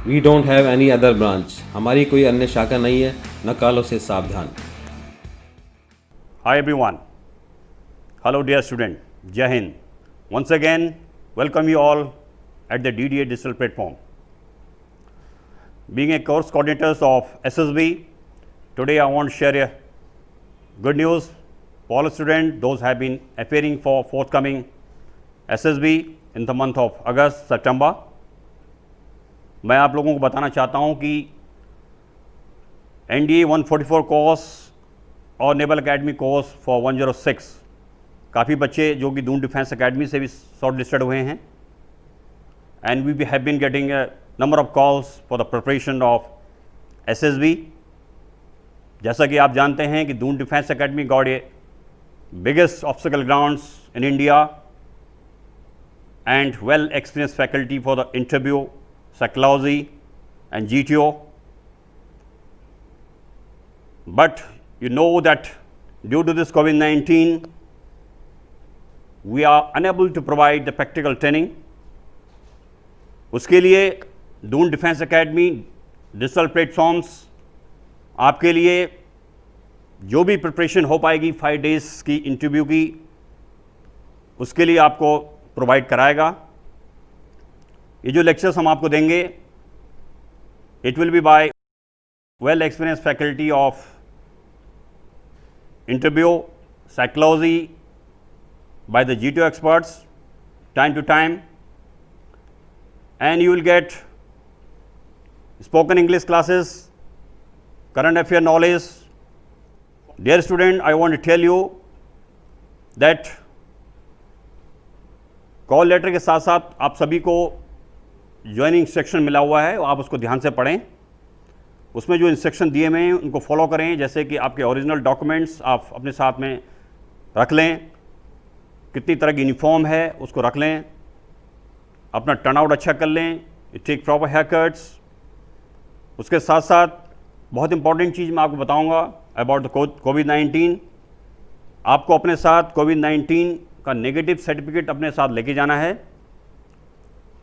We don't have any other branch, हमारी कोई अन्य शाखा नहीं है, नकालों से सावधान। Hi everyone. Hello dear student. Jai Hind. Once again, welcome you all at the DDA digital platform. Being a course coordinators of SSB, today I want to share a good news for all students, those have been appearing for forthcoming SSB in the month of August, September. मैं आप लोगों को बताना चाहता हूं कि NDA 144 course और naval academy course for 106 काफ़ी बच्चे जो कि दून डिफेंस अकेडमी से भी शॉर्ट लिस्टेड हुए हैं and we have been getting a number of calls for the preparation of SSB। जैसा कि आप जानते हैं कि Doon defence academy got a biggest obstacle grounds in India and well experience faculty for the interview, psychology and GTO, but you know that due to this COVID-19, we are unable to provide the practical training. उसके लिए Doon defence academy digital platforms आपके लिए जो भी preparation हो पाएगी 5 days की interview की, उसके लिए आपको प्रोवाइड कराएगा। ये जो लेक्चर्स हम आपको देंगे, it will be by well experience faculty of interview, psychology by the GTO experts time to time, and you will get spoken English classes, current affair knowledge. Dear student, I want to tell you that call letter के साथ साथ आप सभी को joining section मिला हुआ है, आप उसको ध्यान से पढ़ें। उसमें जो इंस्ट्रक्शन दिए हुए हैं उनको फॉलो करें, जैसे कि आपके ओरिजिनल डॉक्यूमेंट्स आप अपने साथ में रख लें, कितनी तरह की यूनिफॉर्म है उसको रख लें, अपना टर्नआउट अच्छा कर लें, टेक प्रॉपर हेयर कट्स। उसके साथ साथ बहुत इंपॉर्टेंट चीज़ मैं आपको बताऊंगा अबाउट द कोविड-19। आपको अपने साथ कोविड-19 का नेगेटिव सर्टिफिकेट अपने साथ लेके जाना है।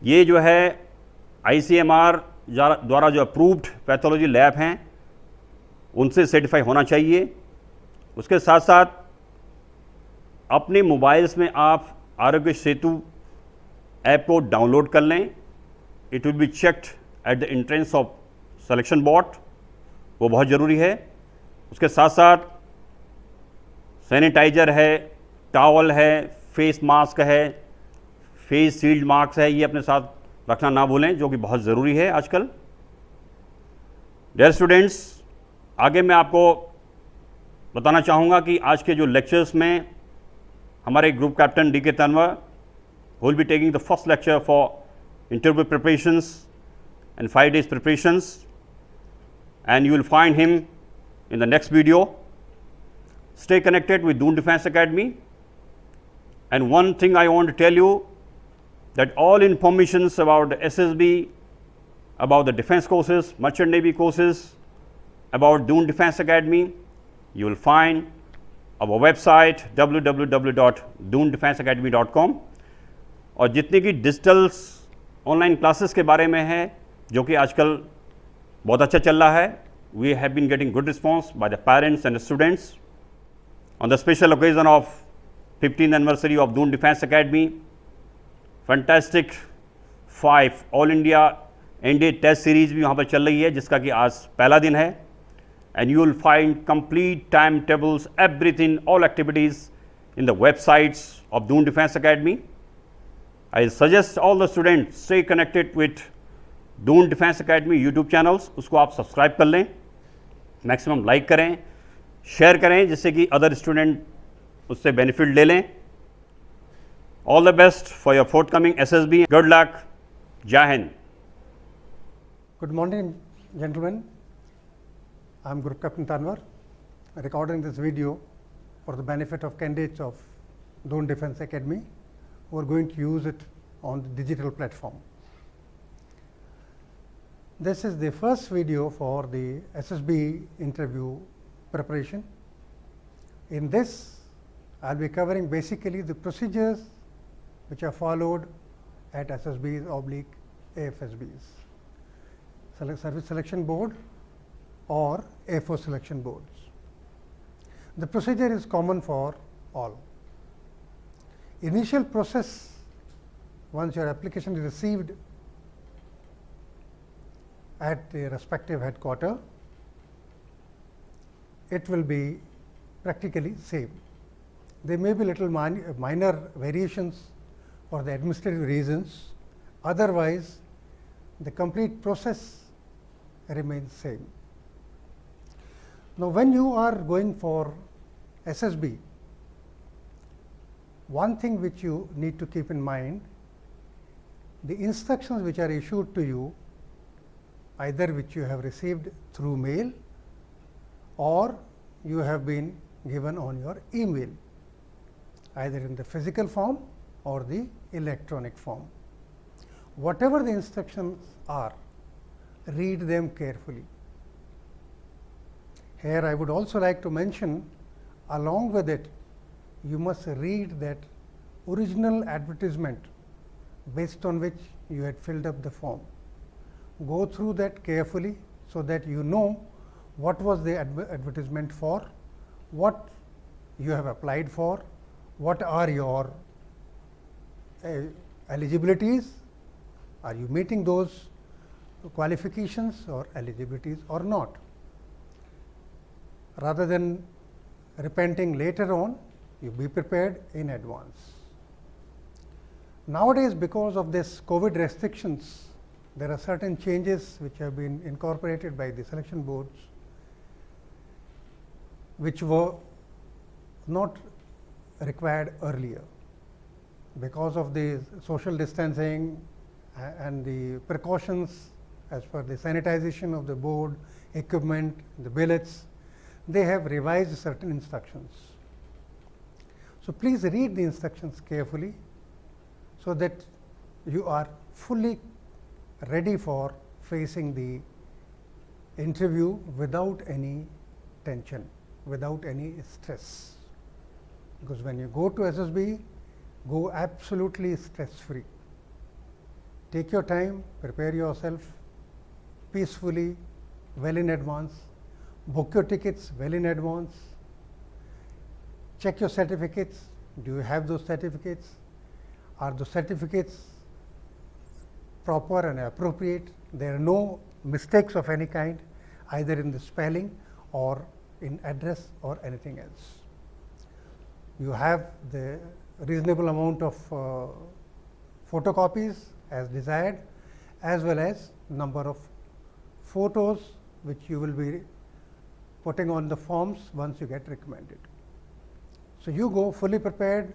ये जो है ICMR द्वारा जो अप्रूव्ड पैथोलॉजी लैब हैं उनसे सर्टिफाई होना चाहिए। उसके साथ साथ अपने मोबाइल्स में आप आरोग्य सेतु ऐप को डाउनलोड कर लें। It will be checked at the entrance of selection board, वो बहुत ज़रूरी है। उसके साथ साथ सैनिटाइज़र है, टॉवल है, फेस मास्क है, फेस शील्ड मास्क है, ये अपने साथ रखना ना भूलें, जो कि बहुत ज़रूरी है आजकल। डियर स्टूडेंट्स, आगे मैं आपको बताना चाहूँगा कि आज के जो लेक्चर्स में हमारे group captain DK Tanwar will be taking the first lecture for interview preparations and 5 days preparations, and you will find him in the next video. Stay connected with Doon Defense Academy, and one thing I want to tell you that all informations about the SSB, about the defense courses, merchant navy courses, about Doon Defense Academy, you will find our website www.doondefenseacademy.com। और जितनी की digital online classes के बारे में है जो कि आजकल बहुत अच्छा चल रहा है, we have been getting good response by the parents and students on the special occasion of 15th anniversary of Doon Defense Academy। Fantastic 5 all India NDA test series भी वहाँ पर चल रही है, जिसका कि आज पहला दिन है। And you will find complete time tables, everything, all activities in the websites of Doon defence academy. I suggest all the students stay connected with Doon defence academy YouTube channels, उसको आप सब्सक्राइब कर लें, मैक्सिमम लाइक करें, share करें, जिससे कि other student उससे benefit ले लें। All the best for your forthcoming SSB. Good luck. Jai Hind. Good morning, gentlemen. I'm Group Captain Tanwar, recording this video for the benefit of candidates of Doon Defense Academy who are going to use it on the digital platform. This is the first video for the SSB interview preparation. In this, I'll be covering basically the procedures which are followed at SSBs/AFSBs. service selection board or A4 selection boards. The procedure is common for all. Initial process, once your application is received at the respective headquarter, it will be practically same. There may be little minor variations for the administrative reasons, otherwise the complete process remains same. Now, when you are going for SSB, one thing which you need to keep in mind, the instructions which are issued to you, either which you have received through mail or you have been given on your email, either in the physical form or the electronic form. Whatever the instructions are, read them carefully. Here I would also like to mention, along with it, you must read that original advertisement based on which you had filled up the form. Go through that carefully, so that you know what was the advertisement for, what you have applied for, what are your eligibilities, are you meeting those qualifications or eligibilities or not. Rather than repenting later on, you be prepared in advance. Nowadays, because of this COVID restrictions, there are certain changes which have been incorporated by the selection boards, which were not required earlier. Because of the social distancing and the precautions as per the sanitization of the board, equipment, the billets, they have revised certain instructions. So, please read the instructions carefully, so that you are fully ready for facing the interview without any tension, without any stress. Because when you go to SSB, go absolutely stress free. Take your time, prepare yourself peacefully, well in advance, book your tickets well in advance, check your certificates. Do you have those certificates? Are the certificates proper and appropriate? There are no mistakes of any kind, either in the spelling or in address or anything else. You have the reasonable amount of photocopies as desired, as well as number of photos which you will be putting on the forms once you get recommended. So, you go fully prepared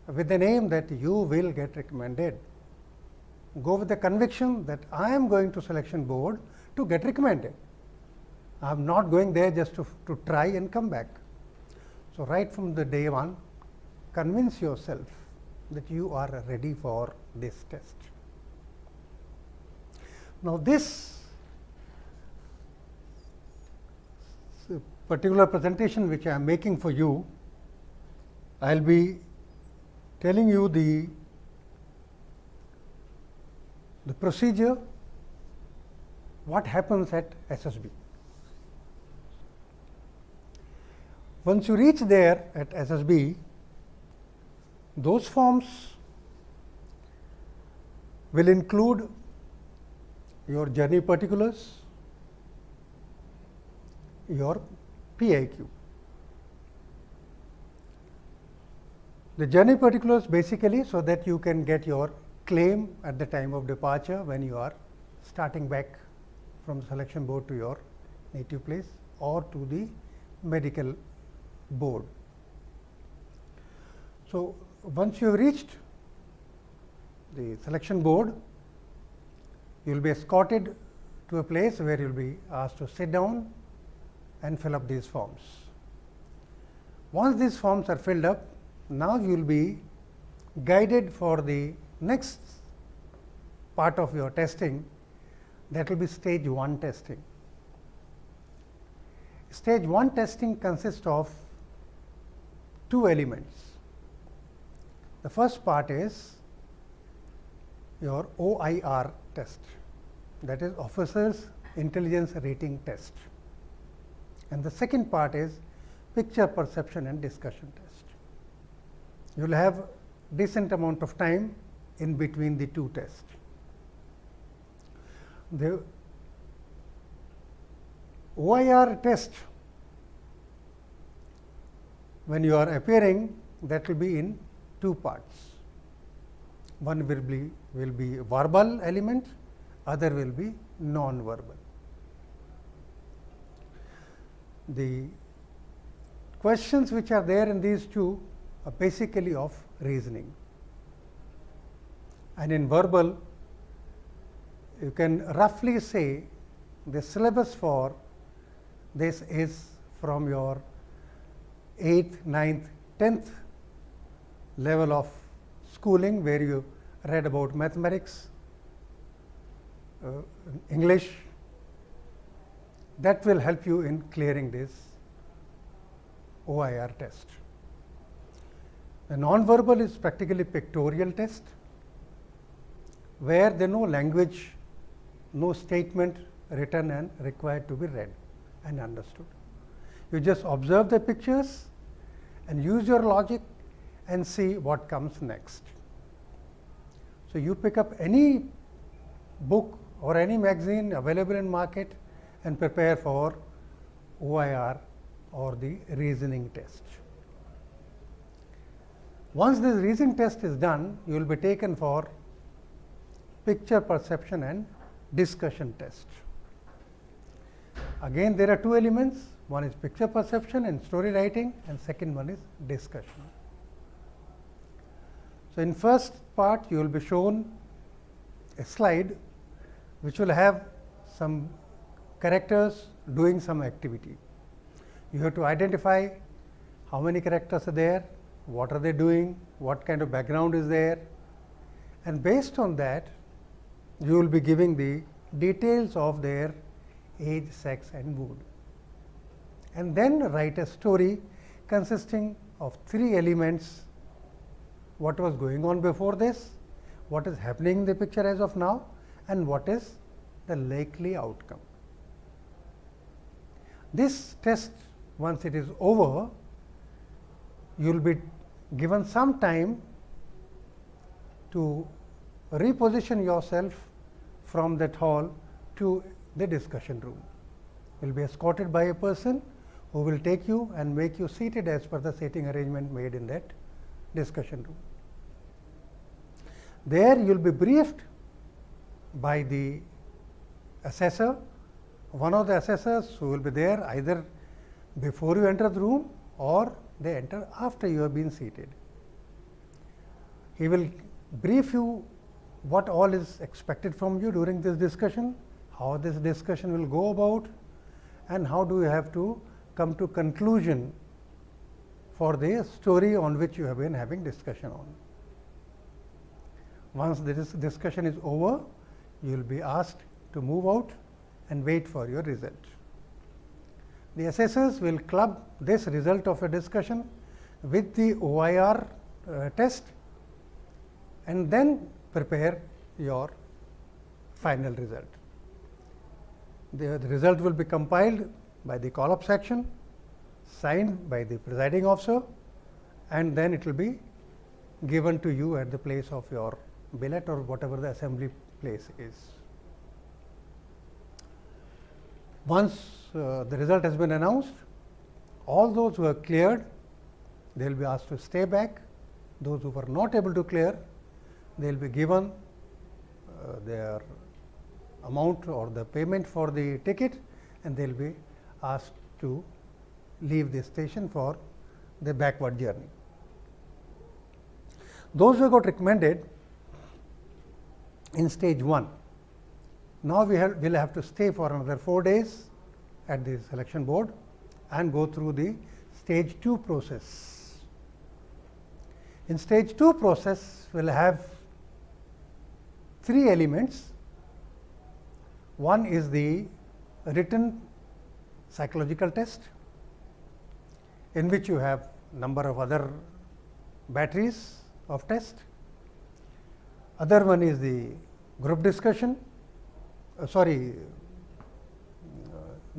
with the aim that you will get recommended. Go with the conviction that I am going to selection board to get recommended. I am not going there just to try and come back. So, right from the day one, convince yourself that you are ready for this test. Now, this particular presentation which I am making for you, I will be telling you the procedure, what happens at SSB. Once you reach there at SSB, those forms will include your journey particulars, your PIQ. The journey particulars basically so that you can get your claim at the time of departure when you are starting back from the selection board to your native place or to the medical board. So, once you have reached the selection board, you will be escorted to a place where you will be asked to sit down and fill up these forms. Once these forms are filled up, now you will be guided for the next part of your testing, that will be stage 1 testing. Stage 1 testing consists of 2 elements. The first part is your OIR test. that is officers intelligence rating test, and the second part is picture perception and discussion test. You will have decent amount of time in between the two tests. The OIR test, when you are appearing, that will be in two parts. One will be verbal element, other will be non-verbal. The questions which are there in these two are basically of reasoning, and in verbal you can roughly say the syllabus for this is from your 8th, 9th, 10th level of schooling, where you read about mathematics, English. That will help you in clearing this OIR test. The non-verbal is practically pictorial test, where there is no language, no statement written and required to be read and understood. You just observe the pictures and use your logic and see what comes next. So, you pick up any book or any magazine available in market and prepare for OIR or the reasoning test. Once this reasoning test is done, you will be taken for picture perception and discussion test. Again, there are two elements, one is picture perception and story writing, and second one is discussion. So, in first part you will be shown a slide which will have some characters doing some activity. You have to identify how many characters are there, what are they doing, what kind of background is there, and based on that you will be giving the details of their age, sex and mood, and then write a story consisting of three elements: what was going on before this, what is happening in the picture as of now, and what is the likely outcome. This test, once it is over, you will be given some time to reposition yourself from that hall to the discussion room. You will be escorted by a person who will take you and make you seated as per the seating arrangement made in that discussion room. There you will be briefed by the assessor, one of the assessors who will be there either before you enter the room or they enter after you have been seated. He will brief you what all is expected from you during this discussion, how this discussion will go about, and how do you have to come to conclusion for the story on which you have been having discussion on. Once this discussion is over, you will be asked to move out and wait for your result. The assessors will club this result of a discussion with the OIR test and then prepare your final result. The result will be compiled by the call-up section, signed by the presiding officer, and then it will be given to you at the place of your billet or whatever the assembly place is. Once the result has been announced, all those who have cleared, they will be asked to stay back. Those who were not able to clear, they will be given their amount or the payment for the ticket, and they will be asked to leave the station for the backward journey. Those who got recommended in stage 1, now we will have to stay for another 4 days at the selection board and go through the stage 2 process. In stage 2 process, we will have 3 elements. One is the written psychological test, in which you have number of other batteries of test. Other one is the group discussion,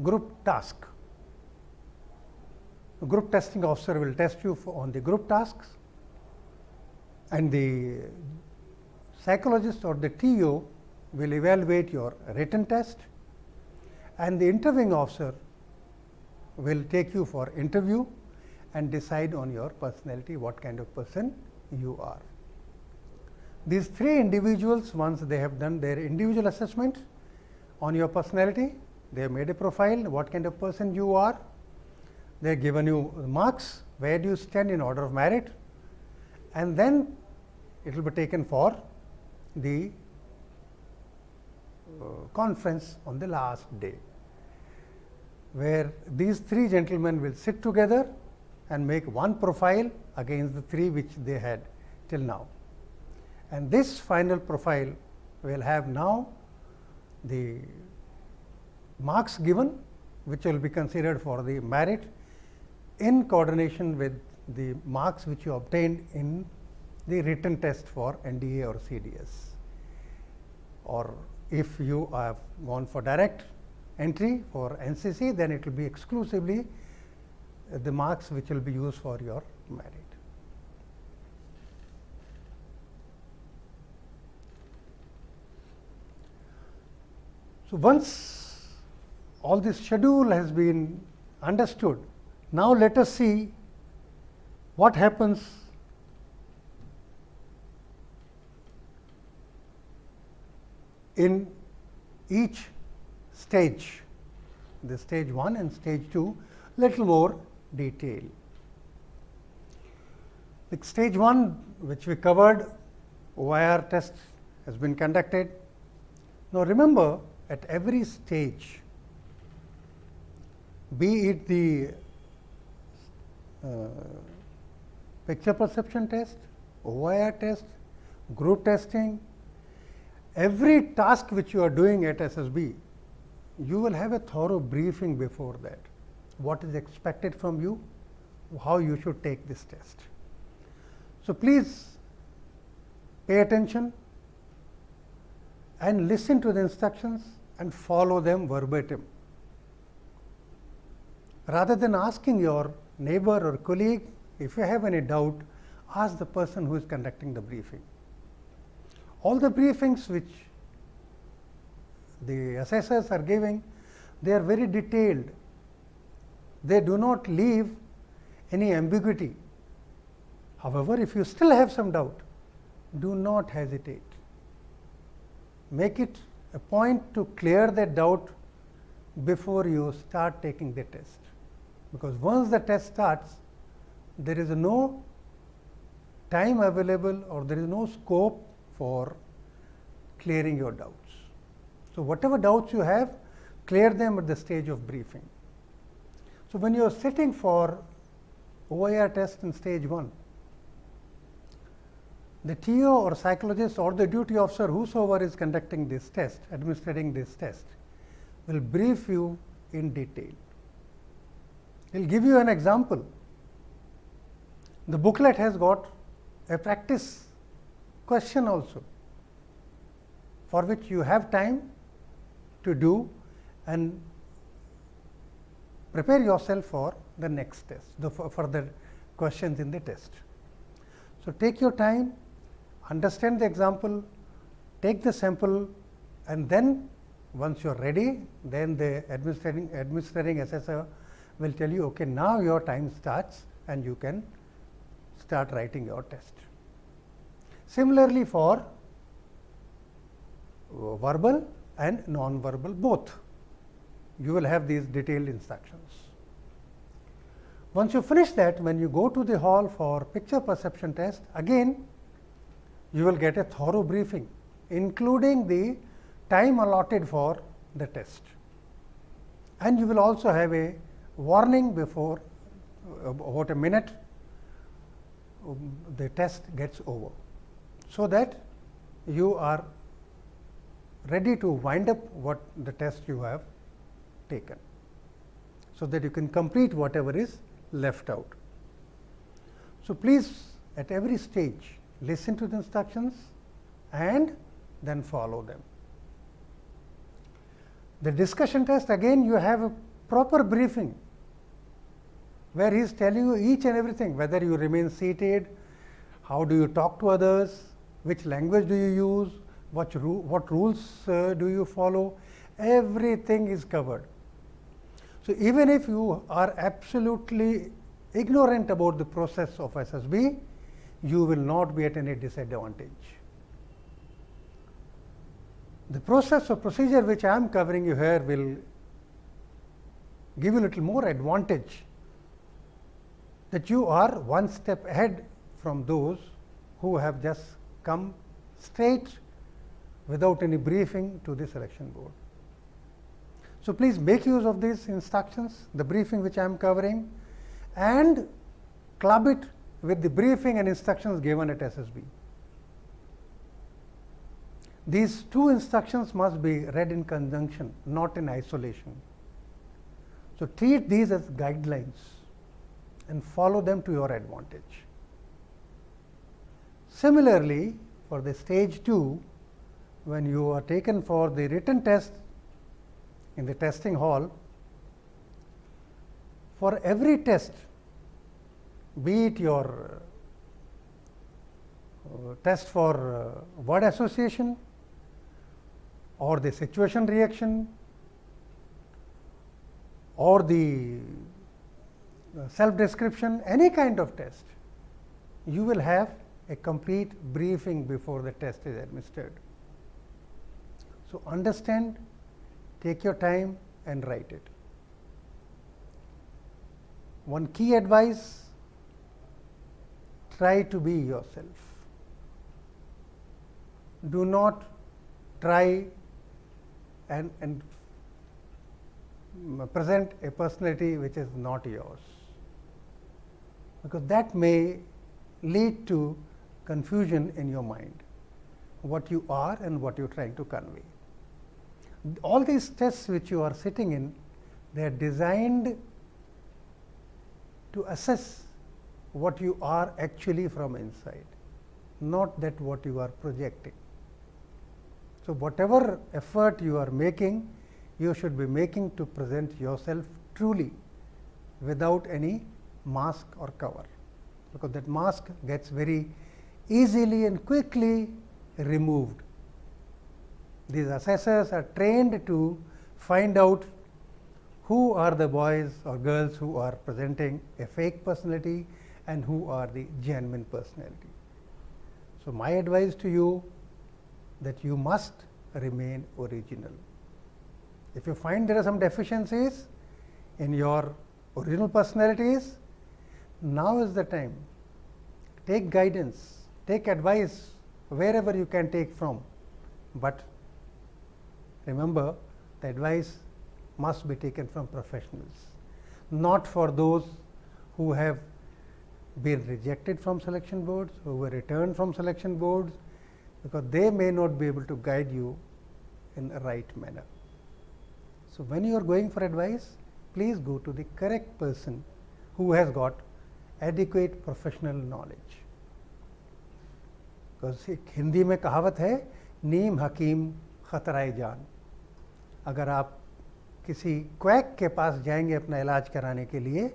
group task. The group testing officer will test you on the group tasks, and the psychologist or the TO will evaluate your written test, and the interviewing officer will take you for interview and decide on your personality, what kind of person you are. These three individuals, once they have done their individual assessment on your personality, they have made a profile, what kind of person you are, they have given you marks, where do you stand in order of merit, and then it will be taken for the conference on the last day, where these three gentlemen will sit together and make one profile against the three which they had till now. And this final profile will have now the marks given, which will be considered for the merit in coordination with the marks which you obtained in the written test for NDA or CDS. Or if you have gone for direct entry for NCC, then it will be exclusively the marks which will be used for your merit. So, once all this schedule has been understood, now let us see what happens in each stage, the stage 1 and stage 2, little more detail. The stage 1, which we covered, OIR test has been conducted. Now, remember, at every stage, be it the picture perception test, OIR test, group testing, every task which you are doing at SSB, you will have a thorough briefing before that. What is expected from you, how you should take this test. So, please pay attention and listen to the instructions and follow them verbatim. Rather than asking your neighbor or colleague, if you have any doubt, ask the person who is conducting the briefing. All the briefings which the assessors are giving, they are very detailed. They do not leave any ambiguity. However, if you still have some doubt, do not hesitate. Make it a point to clear that doubt before you start taking the test, because once the test starts, there is no time available or there is no scope for clearing your doubts. So, whatever doubts you have, clear them at the stage of briefing. So, when you are sitting for OIR test in stage 1, the TO or psychologist or the duty officer, whosoever is conducting this test, administering this test, will brief you in detail. He will give you an example. The booklet has got a practice question also, for which you have time to do and prepare yourself for the next test, the further questions in the test. So, take your time, understand the example, take the sample, and then once you are ready, then the administrating assessor will tell you, okay, now your time starts and you can start writing your test. Similarly, for verbal and non-verbal both, you will have these detailed instructions. Once you finish that, when you go to the hall for picture perception test, again you will get a thorough briefing, including the time allotted for the test, and you will also have a warning before about a minute the test gets over, so that you are ready to wind up what the test you have taken, so that you can complete whatever is left out. So, please at every stage listen to the instructions and then follow them. The discussion test, again you have a proper briefing where he is telling you each and everything, whether you remain seated, how do you talk to others, which language do you use, what rules do you follow, everything is covered. So, even if you are absolutely ignorant about the process of SSB, you will not be at any disadvantage. The process or procedure which I am covering you here will give you a little more advantage, that you are one step ahead from those who have just come straight without any briefing to the selection board. So, please make use of these instructions, the briefing which I am covering, and club it with the briefing and instructions given at SSB. These two instructions must be read in conjunction, not in isolation. So, treat these as guidelines and follow them to your advantage. Similarly, for the stage 2, when you are taken for the written test in the testing hall, for every test, be it your test for word association or the situation reaction or the self description, any kind of test, you will have a complete briefing before the test is administered. So, understand, take your time and write it. One key advice: try to be yourself. Do not try and present a personality which is not yours, because that may lead to confusion in your mind, what you are and what you are trying to convey. All these tests which you are sitting in, they are designed to assess what you are actually from inside, not that what you are projecting. So, whatever effort you are making, you should be making to present yourself truly without any mask or cover, because that mask gets very easily and quickly removed. These assessors are trained to find out who are the boys or girls who are presenting a fake personality and who are the genuine personality. So, my advice to you, that you must remain original. If you find there are some deficiencies in your original personalities, now is the time. Take guidance, take advice wherever you can take from, but remember, the advice must be taken from professionals, not for those who have been rejected from selection boards, who were returned from selection boards, because they may not be able to guide you in the right manner. So, when you are going for advice, please go to the correct person who has got adequate professional knowledge. Because Hindi में कहावत है, नीम हकीम खतराए जान. अगर आप किसी quack के पास जाएंगे अपना इलाज कराने के लिए,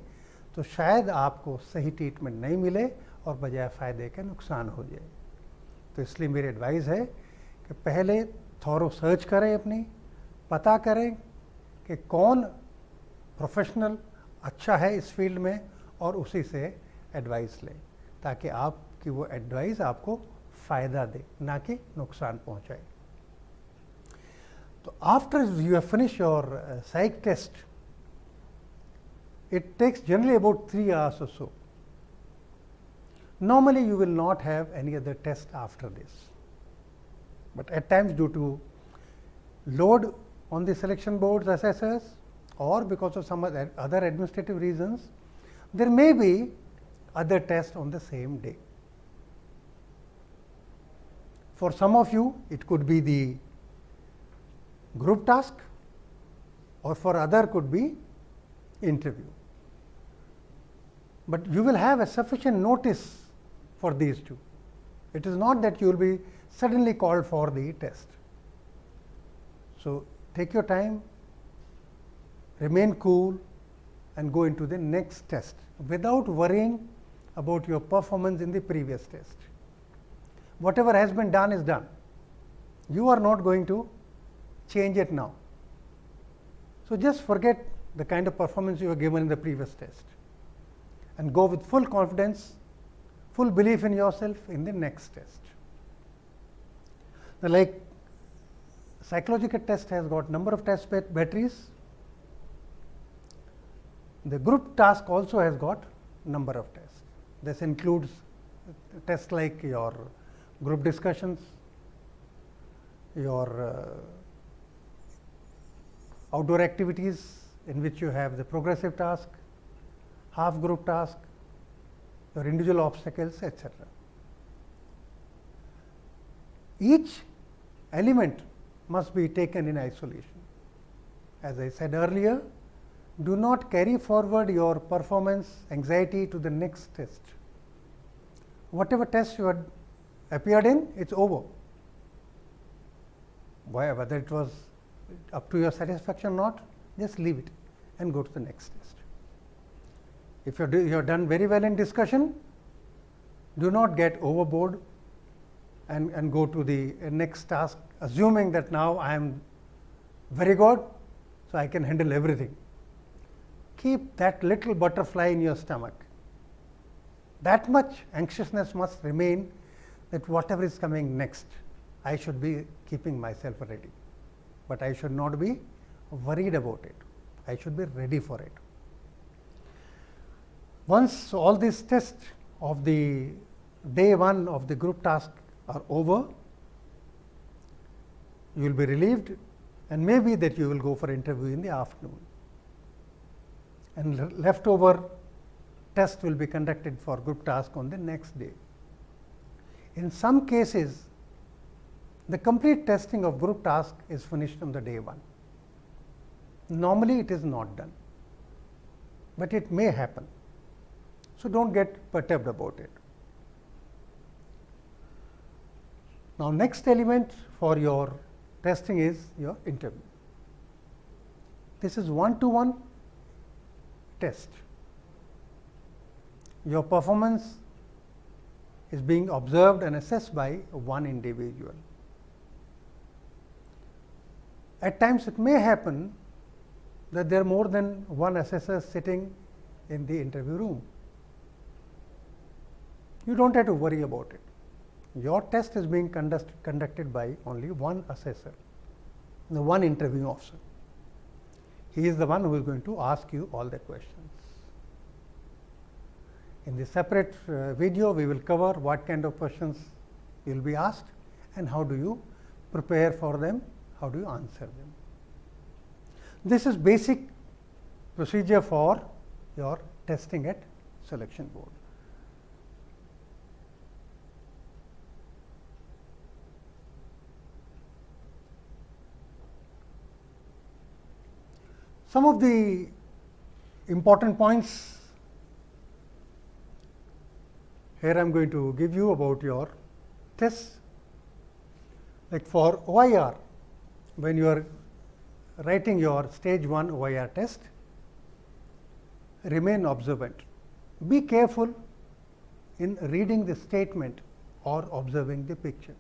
तो शायद आपको सही ट्रीटमेंट नहीं मिले और बजाय फ़ायदे के नुकसान हो जाए. तो इसलिए मेरी एडवाइस है कि पहले थॉरो सर्च करें, अपनी पता करें कि कौन प्रोफेशनल अच्छा है इस फील्ड में, और उसी से एडवाइस लें, ताकि आपकी वो एडवाइस आपको फ़ायदा दे, ना कि नुकसान पहुंचाए. तो after you have finish your psych test, it takes generally about 3 hours or so. Normally, you will not have any other test after this, but at times due to load on the selection board's assessors or because of some other administrative reasons, there may be other tests on the same day. For some of you, it could be the group task, or for other could be interview. But you will have a sufficient notice for these two. It is not that you will be suddenly called for the test. So, take your time, remain cool and go into the next test without worrying about your performance in the previous test. Whatever has been done is done. You are not going to change it now. So just forget the kind of performance you were given in the previous test and go with full confidence, full belief in yourself in the next test. Now, like psychological test has got number of test batteries, the group task also has got number of tests. This includes tests like your group discussions, your outdoor activities in which you have the progressive task, half group task, your individual obstacles, etc. Each element must be taken in isolation. As I said earlier, do not carry forward your performance anxiety to the next test. Whatever test you had appeared in, it's over. Whether it was up to your satisfaction or not, just leave it and go to the next test. If you have done very well in discussion, do not get overboard and go to the next task, assuming that now I am very good, so I can handle everything. Keep that little butterfly in your stomach. That much anxiousness must remain that whatever is coming next, I should be keeping myself ready. But I should not be worried about it. I should be ready for it. Once all these tests of the day 1 of the group task are over, you will be relieved, and maybe that you will go for interview in the afternoon. And leftover test will be conducted for group task on the next day. In some cases, the complete testing of group task is finished on the day 1. Normally, it is not done, but it may happen. So, do not get perturbed about it. Now, next element for your testing is your interview. This is one-to-one test. Your performance is being observed and assessed by one individual. At times, it may happen that there are more than one assessor sitting in the interview room. You do not have to worry about it. Your test is being conducted by only one assessor, the one interviewing officer. He is the one who is going to ask you all the questions. In the separate video, we will cover what kind of questions you will be asked and how do you prepare for them, how do you answer them. This is basic procedure for your testing at selection board. Some of the important points here I am going to give you about your tests. Like for OIR, when you are writing your stage 1 OIR test, remain observant. Be careful in reading the statement or observing the picture.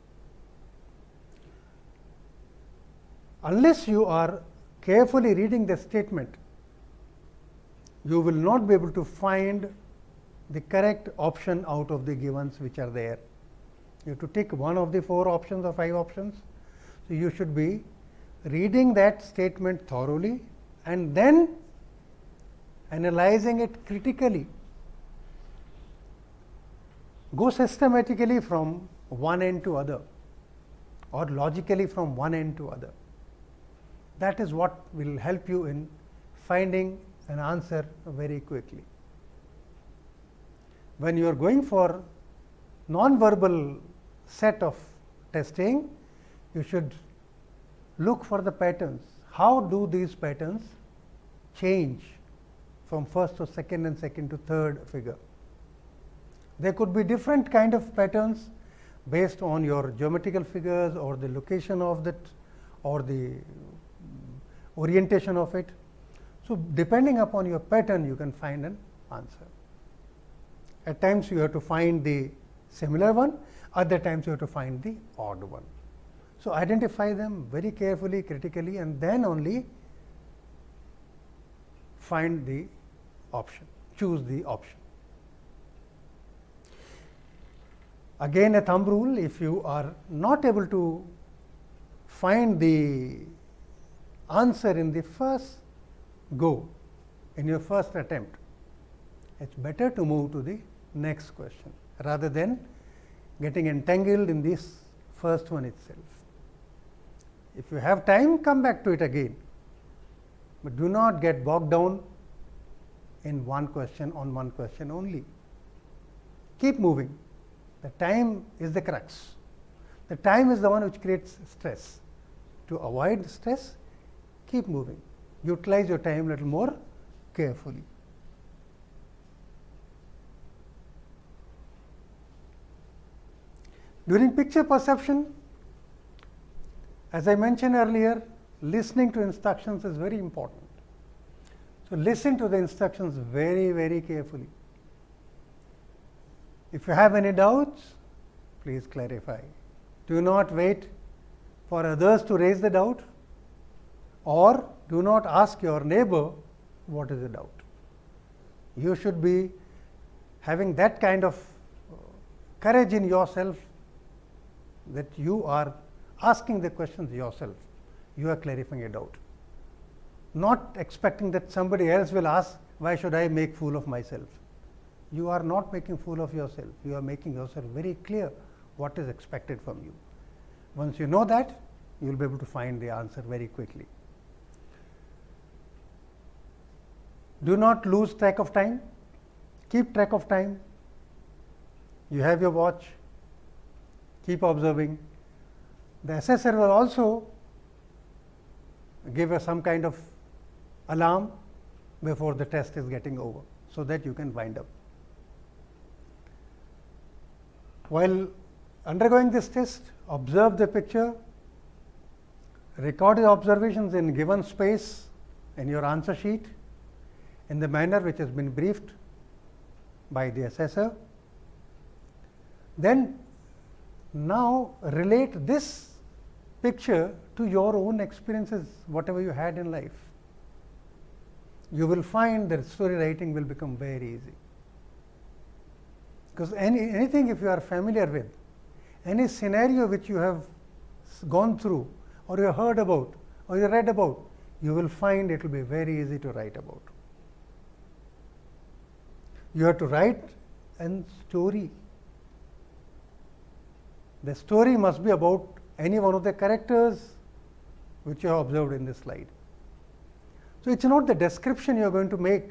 Unless you are carefully reading the statement, you will not be able to find the correct option out of the givens which are there. You have to take one of the 4 options or 5 options. So, you should be reading that statement thoroughly and then analyzing it critically. Go systematically from one end to other or logically from one end to other. That is what will help you in finding an answer very quickly. When you are going for non-verbal set of testing, you should look for the patterns. How do these patterns change from first to second and second to third figure? There could be different kind of patterns based on your geometrical figures or the location of that or the orientation of it. So depending upon your pattern, you can find an answer. At times you have to find the similar one, other times you have to find the odd one. So identify them very carefully, critically, and then only find the option, choose the option. Again, a thumb rule: if you are not able to find the answer in the first go, in your first attempt, it's better to move to the next question rather than getting entangled in this first one itself. If you have time, come back to it again, but do not get bogged down in one question only. Keep moving. The time is the crux. The time is the one which creates stress. To avoid stress, keep moving. Utilize your time a little more carefully. During picture perception, as I mentioned earlier, listening to instructions is very important. So listen to the instructions very, very carefully. If you have any doubts, please clarify. Do not wait for others to raise the doubt, or do not ask your neighbor what is the doubt. You should be having that kind of courage in yourself that you are asking the questions yourself. You are clarifying a doubt, not expecting that somebody else will ask, why should I make fool of myself? You are not making fool of yourself. You are making yourself very clear what is expected from you. Once you know that, you will be able to find the answer very quickly. Do not lose track of time. Keep track of time. You have your watch. Keep observing. The assessor will also give us some kind of alarm before the test is getting over, so that you can wind up. While undergoing this test, observe the picture, record the observations in given space in your answer sheet in the manner which has been briefed by the assessor. Then now relate this picture to your own experiences, whatever you had in life. You will find that story writing will become very easy. Because anything if you are familiar with, any scenario which you have gone through, or you have heard about, or you read about, you will find it will be very easy to write about. You have to write a story. The story must be about any one of the characters which you have observed in this slide. So it's not the description you are going to make.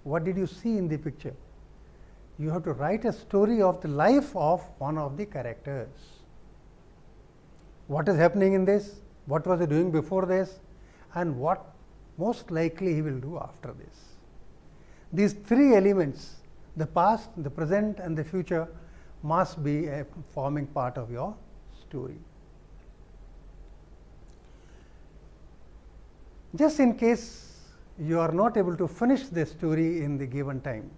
What did you see in the picture? You have to write a story of the life of one of the characters. What is happening in this? What was he doing before this? And what most likely he will do after this. These three elements, the past, the present, and the future, must be a forming part of your story. Just in case you are not able to finish the story in the given time,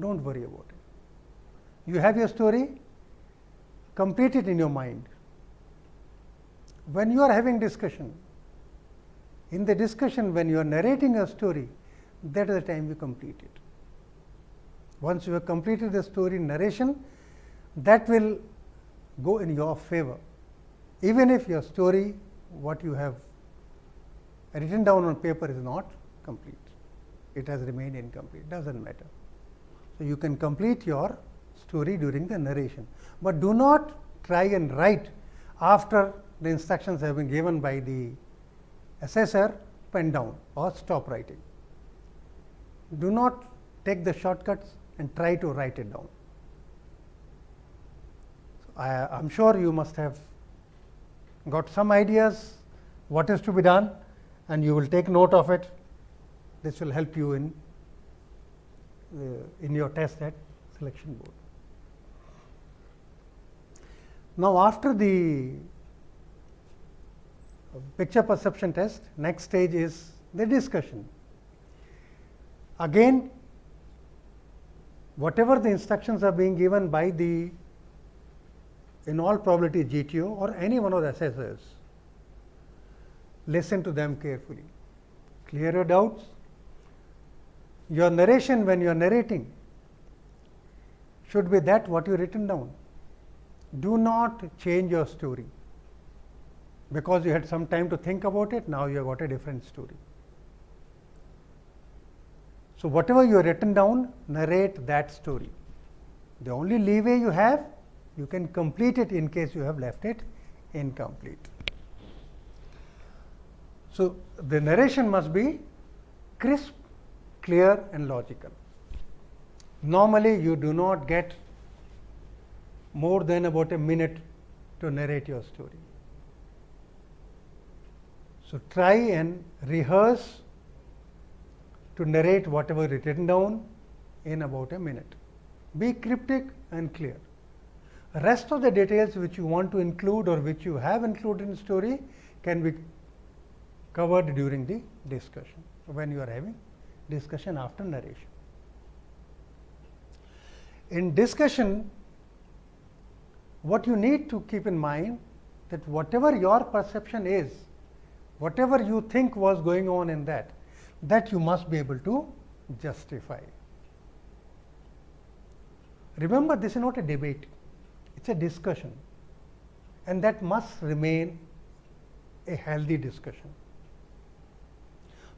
don't worry about it. You have your story, complete it in your mind. When you are having discussion, in the discussion when you are narrating a story, that is the time you complete it. Once you have completed the story narration, that will go in your favor. Even if your story, what you have written down on paper is not complete, it has remained incomplete, doesn't matter. So you can complete your story during the narration, but do not try and write after the instructions have been given by the assessor, pen down or stop writing. Do not take the shortcuts and try to write it down. So I am sure you must have got some ideas what is to be done, and you will take note of it. This will help you in your test at selection board. Now, after the picture perception test, next stage is the discussion. Again, whatever the instructions are being given by the, in all probability, GTO or any one of the assessors, listen to them carefully. Clear your doubts. Your narration, when you are narrating, should be that what you written down. Do not change your story because you had some time to think about it. Now you have got a different story. So whatever you have written down, narrate that story. The only leeway you have, you can complete it in case you have left it incomplete. So the narration must be crisp, clear and logical. Normally you do not get more than about a minute to narrate your story. So try and rehearse to narrate whatever written down in about a minute. Be cryptic and clear. Rest of the details which you want to include or which you have included in the story can be covered during the discussion, when you are having discussion after narration. In discussion, what you need to keep in mind that whatever your perception is, whatever you think was going on in that you must be able to justify. Remember, this is not a debate, it is a discussion, and that must remain a healthy discussion.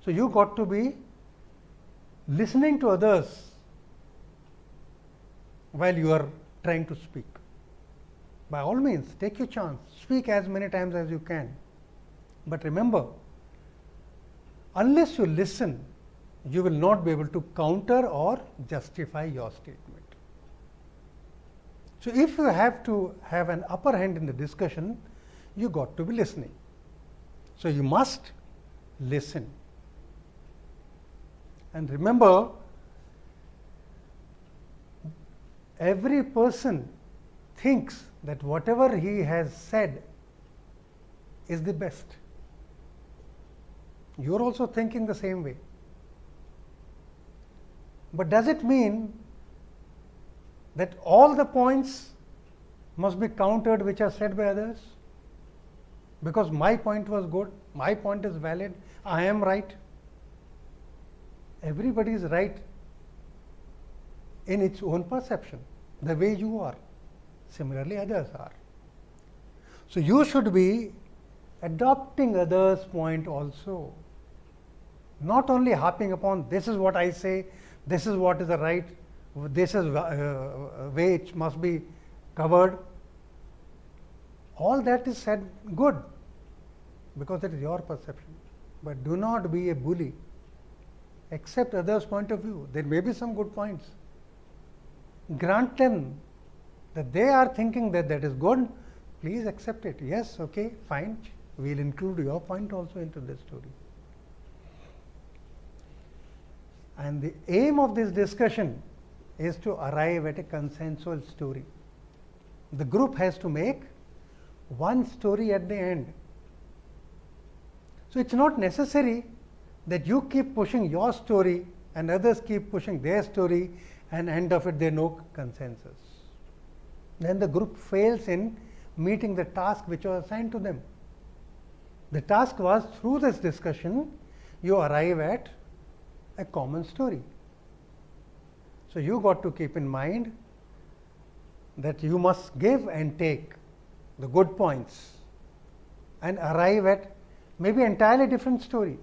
So you got to be listening to others while you are trying to speak. By all means, take your chance, speak as many times as you can. But remember, unless you listen, you will not be able to counter or justify your statement. So if you have to have an upper hand in the discussion, you got to be listening. So you must listen. And remember, every person thinks that whatever he has said is the best. You are also thinking the same way. But does it mean that all the points must be countered which are said by others? Because my point was good, my point is valid, I am right. Everybody is right in its own perception, the way you are. Similarly, others are. So you should be adopting others' point also, not only harping upon this is what I say, this is what is the right, this is way it must be covered. All that is said good, because it is your perception. But do not be a bully. Accept others' point of view. There may be some good points. Grant them that they are thinking that that is good. Please accept it. Yes, okay, fine. We will include your point also into this story. And the aim of this discussion is to arrive at a consensual story. The group has to make one story at the end. So it is not necessary that you keep pushing your story and others keep pushing their story, and end of it there is no consensus. Then the group fails in meeting the task which was assigned to them. The task was, through this discussion, you arrive at a common story. So you got to keep in mind that you must give and take the good points and arrive at maybe entirely different story.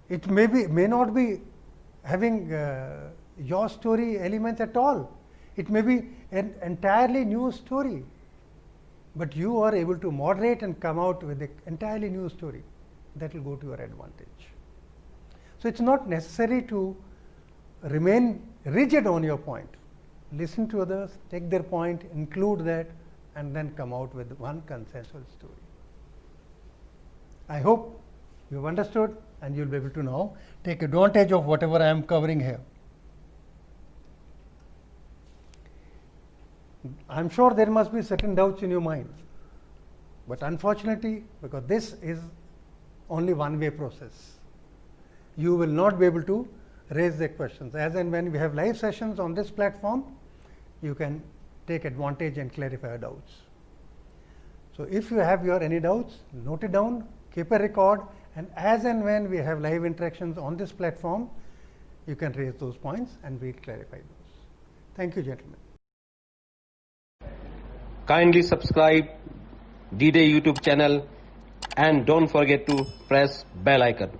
It may not be having your story elements at all. It may be an entirely new story, but you are able to moderate and come out with an entirely new story that will go to your advantage. So it is not necessary to remain rigid on your point. Listen to others, take their point, include that, and then come out with one consensual story. I hope you have understood, and you will be able to now take advantage of whatever I am covering here. I am sure there must be certain doubts in your mind, but unfortunately, because this is only one-way process. You will not be able to raise the questions. As and when we have live sessions on this platform, you can take advantage and clarify your doubts. So if you have any doubts, note it down, keep a record, and as and when we have live interactions on this platform, you can raise those points and we'll clarify those. Thank you, gentlemen. Kindly subscribe D-Day YouTube channel and don't forget to press bell icon.